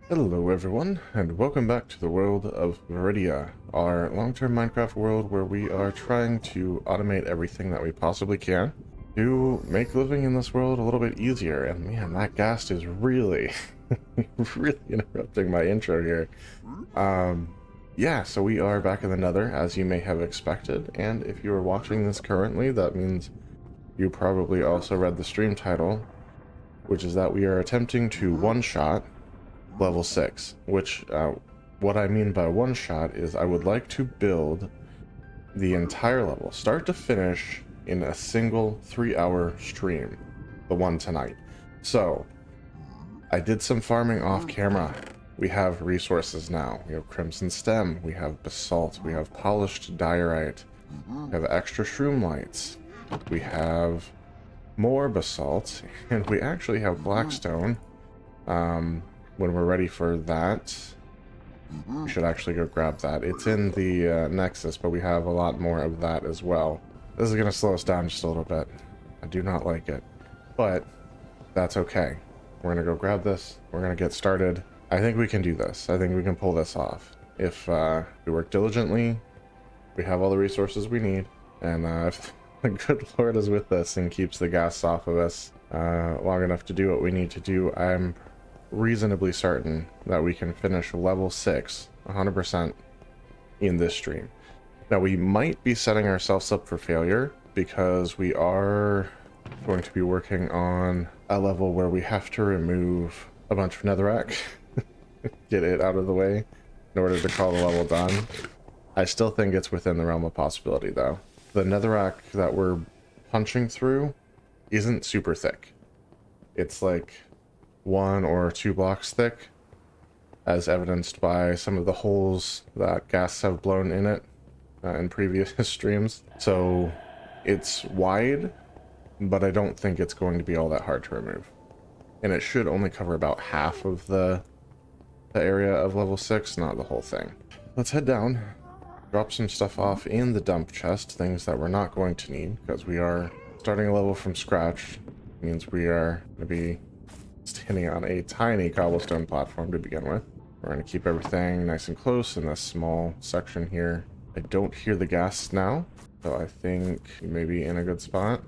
Hello everyone, and welcome back to the world of Viridia, our long-term Minecraft world where we are trying to automate everything that we possibly can to make living in this world a little bit easier. And man, that ghast is really, really interrupting my intro here. Yeah, so we are back in the Nether, as you may have expected, and if you are watching this currently, that means you probably also read the stream title, which is that we are attempting to one-shot level 6, which what I mean by one shot is I would like to build the entire level start to finish in a single 3-hour stream, the one tonight. So I did some farming off camera. We have resources now. We have crimson stem, we have basalt, we have polished diorite, we have extra shroom lights, we have more basalt, and we actually have blackstone. When we're ready for that, we should actually go grab that. It's in the Nexus, but we have a lot more of that as well. This is going to slow us down just a little bit. I do not like it, but that's okay. We're going to go grab this. We're going to get started. I think we can do this. I think we can pull this off. If we work diligently, we have all the resources we need, and if the good Lord is with us and keeps the gas off of us long enough to do what we need to do, I'm reasonably certain that we can finish level 6 100% in this stream. Now we might be setting ourselves up for failure because we are going to be working on a level where we have to remove a bunch of netherrack, get it out of the way in order to call the level done. I still think it's within the realm of possibility though. The netherrack that we're punching through isn't super thick. It's like 1 or 2 blocks thick, as evidenced by some of the holes that Ghasts have blown in it in previous streams. So it's wide, but I don't think it's going to be all that hard to remove. And it should only cover about half of the area of level 6, not the whole thing. Let's head down, drop some stuff off in the dump chest, things that we're not going to need, because we are starting a level from scratch. It means we are going to be standing on a tiny cobblestone platform to begin with. We're going to keep everything nice and close in this small section here. I don't hear the gas now, so I think we may be in a good spot.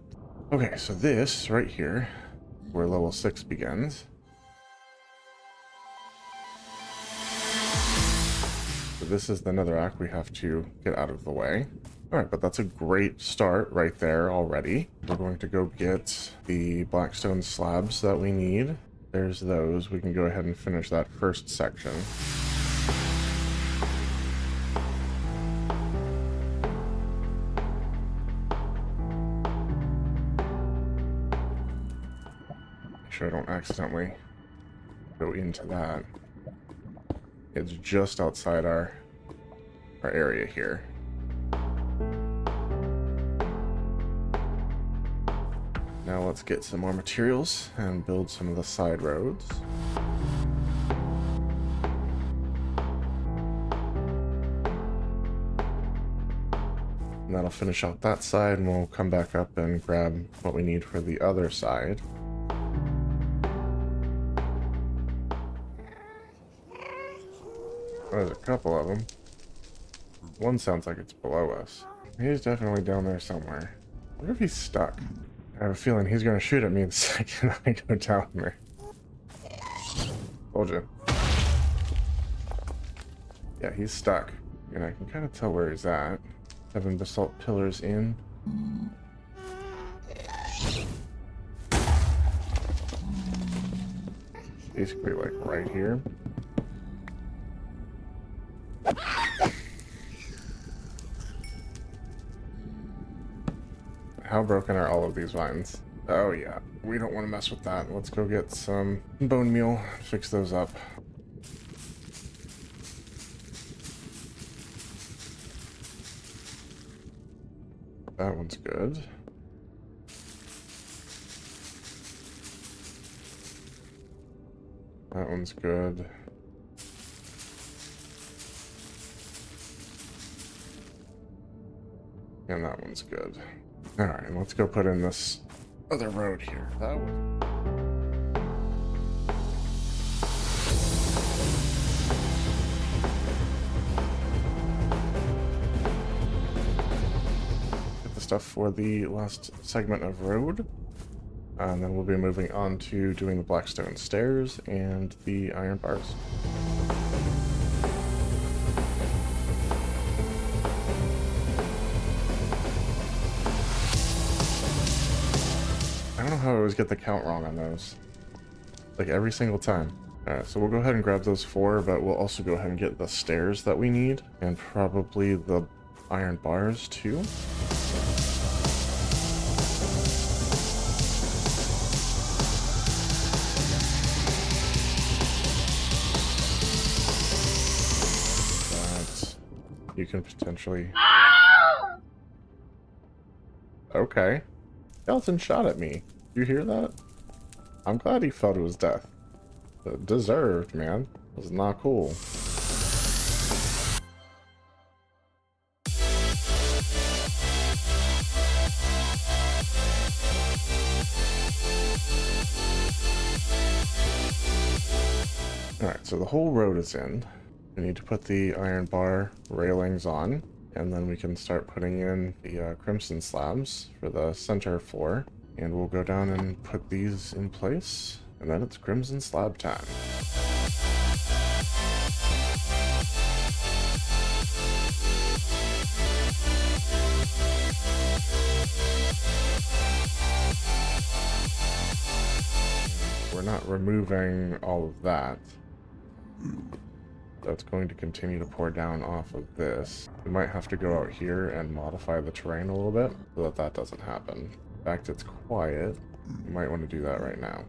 Okay, so this right here, where level 6 begins. So this is the netherrack we have to get out of the way. Alright, but that's a great start right there already. We're going to go get the blackstone slabs that we need. There's those. We can go ahead and finish that first section. Make sure I don't accidentally go into that. It's just outside our area here. Now let's get some more materials and build some of the side roads. And that'll finish out that side, and we'll come back up and grab what we need for the other side. Oh, there's a couple of them. One sounds like it's below us. He's definitely down there somewhere. I wonder if he's stuck. I have a feeling he's going to shoot at me the second I go down there. Told you. Yeah, he's stuck. And I can kind of tell where he's at. Having basalt pillars in. Basically like right here. How broken are all of these vines? Oh yeah, we don't want to mess with that. Let's go get some bone meal, fix those up. That one's good. That one's good. And that one's good. Alright, let's go put in this other road here. That one. stuff for the last segment of road. And then we'll be moving on to doing the blackstone stairs and the iron bars. I don't know how I always get the count wrong on those. Like every single time. Alright, so we'll go ahead and grab those 4, but we'll also go ahead and get the stairs that we need, and probably the iron bars too. That you can potentially... Okay. Skeleton shot at me. You hear that? I'm glad he fell to his death. Deserved, man. It was not cool. Alright, so the whole road is in. We need to put the iron bar railings on, and then we can start putting in the crimson slabs for the center floor. And we'll go down and put these in place, and then it's crimson slab time. We're not removing all of that. That's going to continue to pour down off of this. We might have to go out here and modify the terrain a little bit so that that doesn't happen. In fact, it's quiet. You might want to do that right now.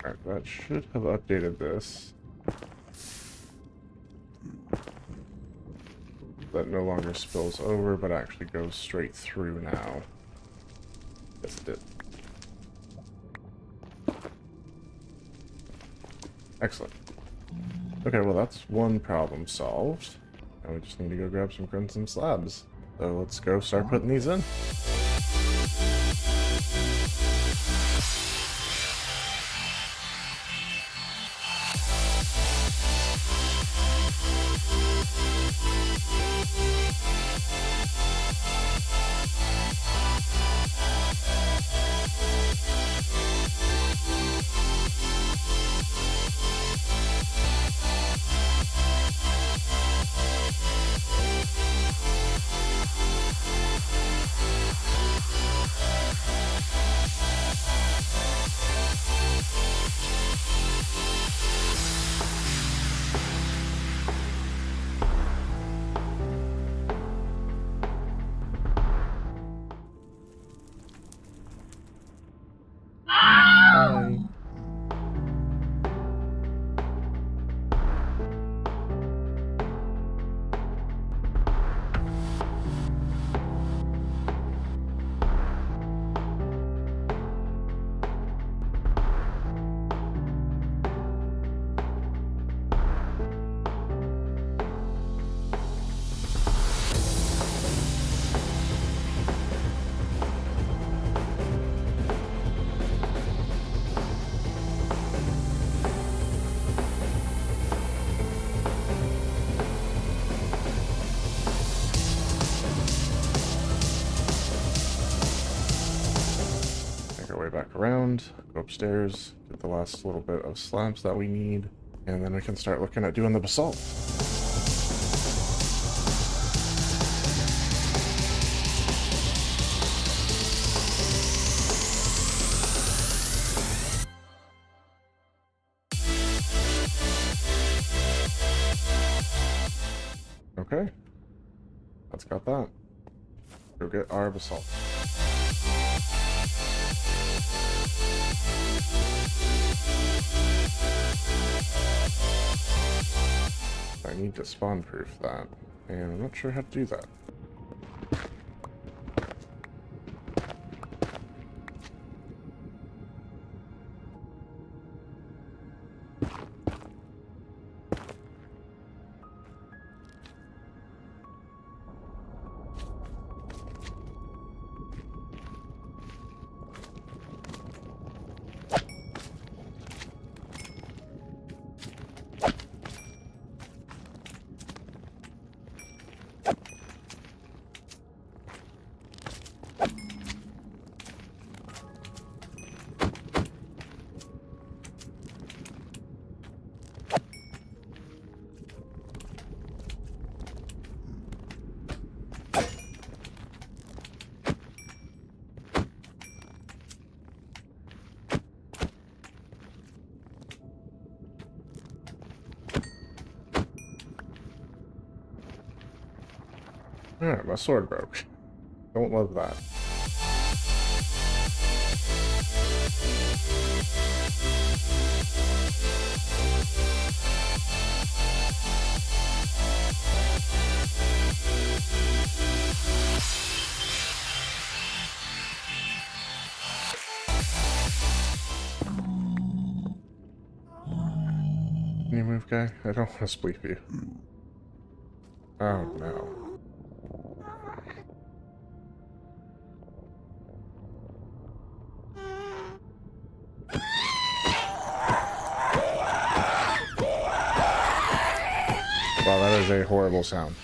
Alright, that should have updated this. That no longer spills over, but actually goes straight through now. Yes, it did. Excellent. Okay, well that's one problem solved. Now we just need to go grab some crimson slabs. So let's go start putting these in. Make our way back around, go upstairs, get the last little bit of slabs that we need, and then we can start looking at doing the basalt. Okay, that's got that. Go get our basalt. I need to spawn proof that, and I'm not sure how to do that. Alright, my sword broke. Don't love that. Can you move, guy? I don't want to spleef you. Oh no. Wow, that is a horrible sound.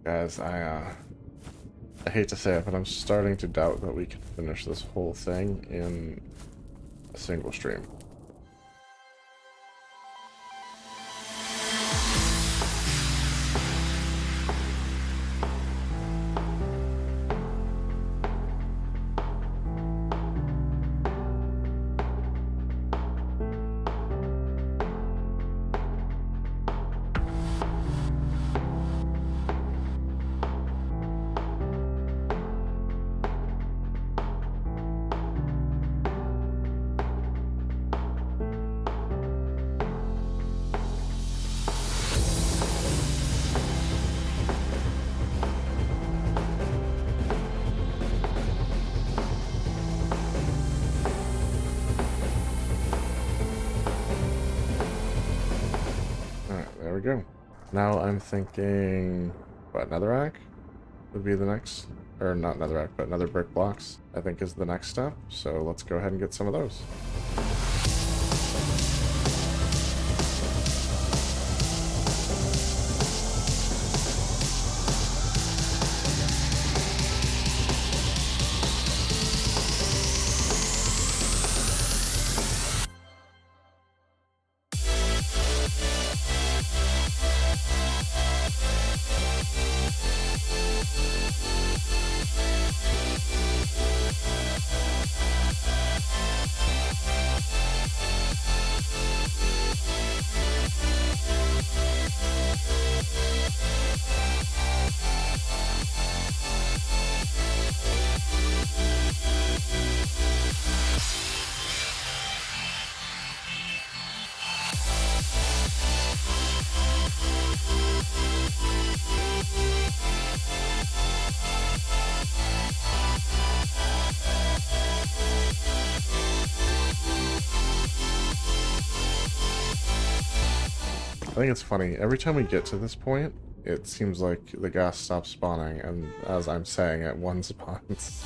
Guys, I hate to say it, but I'm starting to doubt that we can finish this whole thing in a single stream. There we go. Now I'm thinking, what, netherrack would be the next, or not netherrack, but nether brick blocks, I think is the next step. So let's go ahead and get some of those. think it's funny. Every time we get to this point, it seems like the gas stops spawning, and as I'm saying it, one spawns.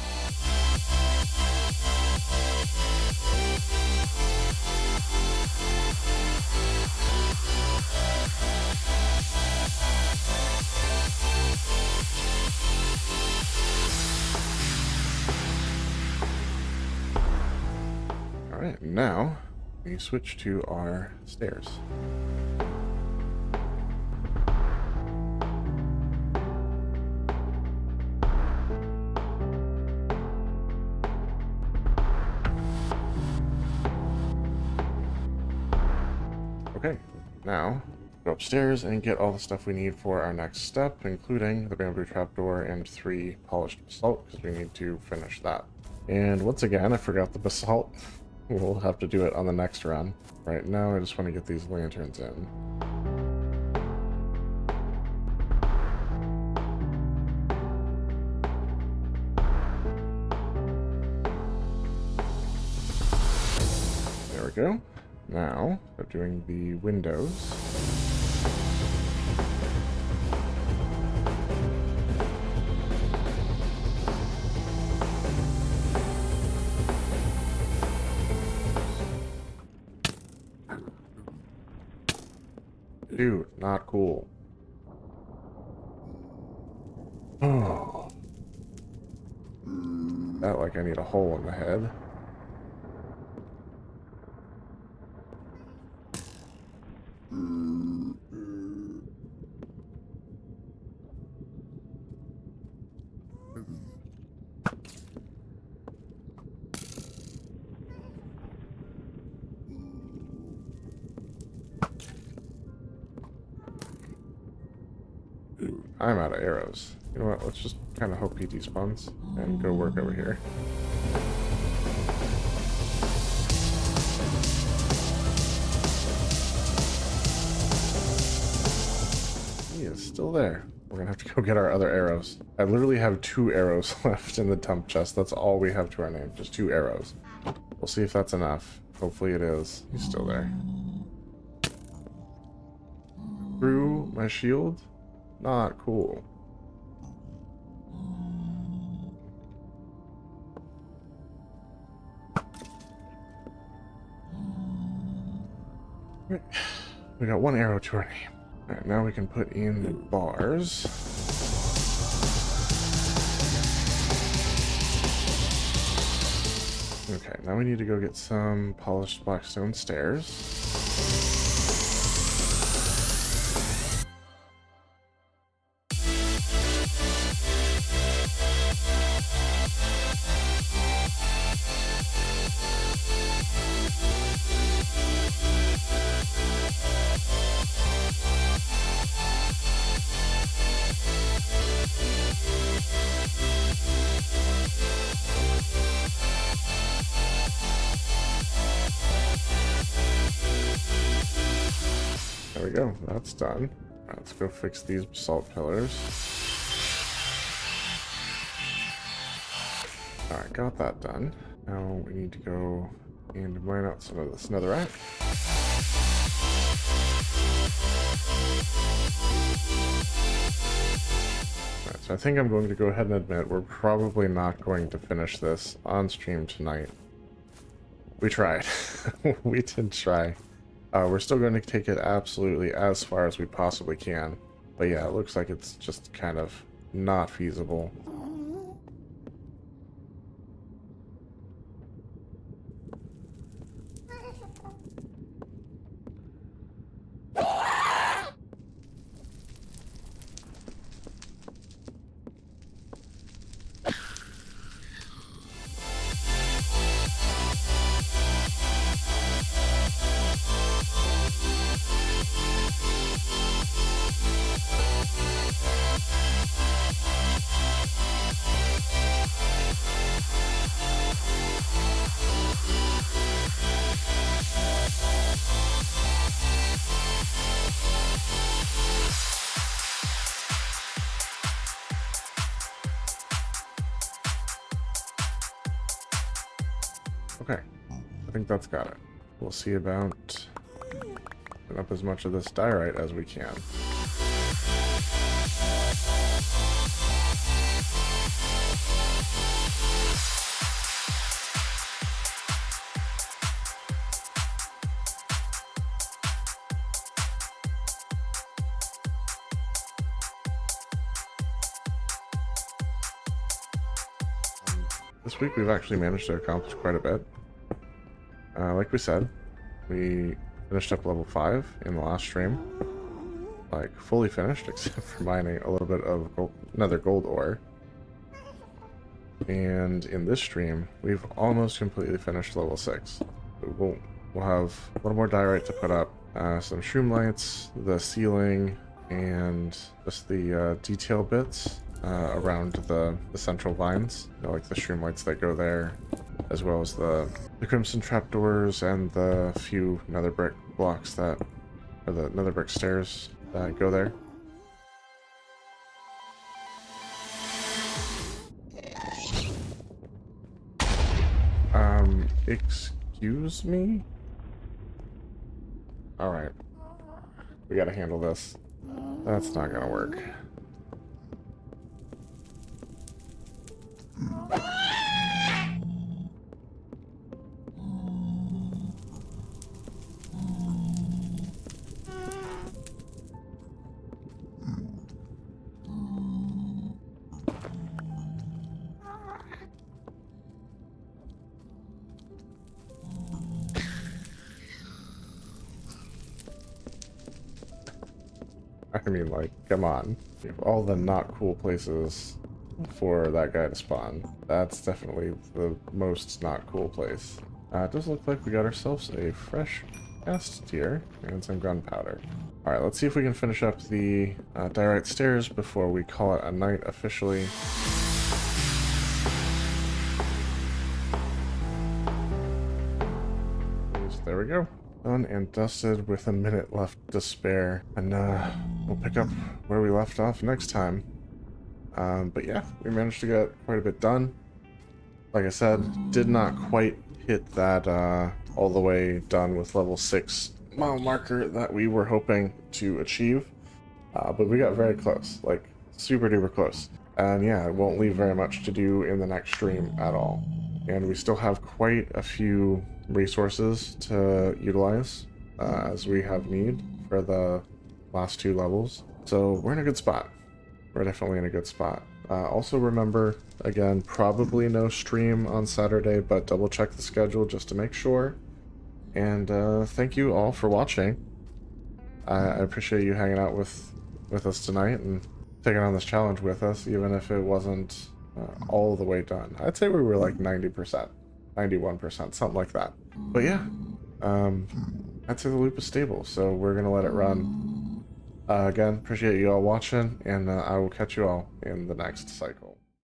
Alright, now we switch to our stairs. Okay, now go upstairs and get all the stuff we need for our next step, including the bamboo trapdoor and 3 polished basalt, because we need to finish that. And once again, I forgot the basalt. We'll have to do it on the next run. Right now, I just want to get these lanterns in. There we go. Now, start doing the windows. Dude, not cool. Oh. That like I need a hole in the head. I'm out of arrows. You know what? Let's just kind of hope he despawns and go work over here. He is still there. We're gonna have to go get our other arrows. I literally have 2 arrows left in the dump chest. That's all we have to our name. Just 2 arrows. We'll see if that's enough. Hopefully it is. He's still there. Through my shield? Not cool. We got 1 arrow to our name. Alright, now we can put in the bars. Okay, now we need to go get some polished blackstone stairs. There we go, that's done. Right, let's go fix these basalt pillars. Alright, got that done. Now we need to go and mine out some of this netherrack. Alright, so I think I'm going to go ahead and admit we're probably not going to finish this on stream tonight. We tried. We did try. We're still going to take it absolutely as far as we possibly can. But yeah, it looks like it's just kind of not feasible. Okay, I think that's got it. We'll see about and up as much of this diorite as we can. This week we've actually managed to accomplish quite a bit. Like we said, we finished up level 5 in the last stream. Like, fully finished, except for mining a little bit of Nether gold ore. And in this stream, we've almost completely finished level 6. We'll have a little more diorite to put up, some shroom lights, the ceiling, and just the detail bits around the central vines, you know, like the shroom lights that go there, as well as the crimson trapdoors and the few nether brick blocks that, or the nether brick stairs that go there. Excuse me? Alright. We gotta handle this. That's not gonna work. I mean, like, come on. All the not cool places for that guy to spawn. That's definitely the most not cool place. It does look like we got ourselves a fresh Ghast tier and some gunpowder. Alright, let's see if we can finish up the diorite stairs before we call it a night officially. There we go. Done and dusted with a minute left to spare. And we'll pick up where we left off next time. But yeah, we managed to get quite a bit done. Like I said, did not quite hit that all the way done with level 6 mile marker that we were hoping to achieve. But we got very close, like super duper close. And yeah, it won't leave very much to do in the next stream at all. And we still have quite a few resources to utilize as we have need for the last 2 levels. So we're in a good spot. We're definitely in a good spot. Also remember, again, probably no stream on Saturday, but double check the schedule just to make sure. And thank you all for watching. I appreciate you hanging out with us tonight and taking on this challenge with us, even if it wasn't all the way done. I'd say we were like 90%, 91%, something like that. But yeah, I'd say the loop is stable, so we're gonna let it run. Again, appreciate you all watching, and I will catch you all in the next cycle.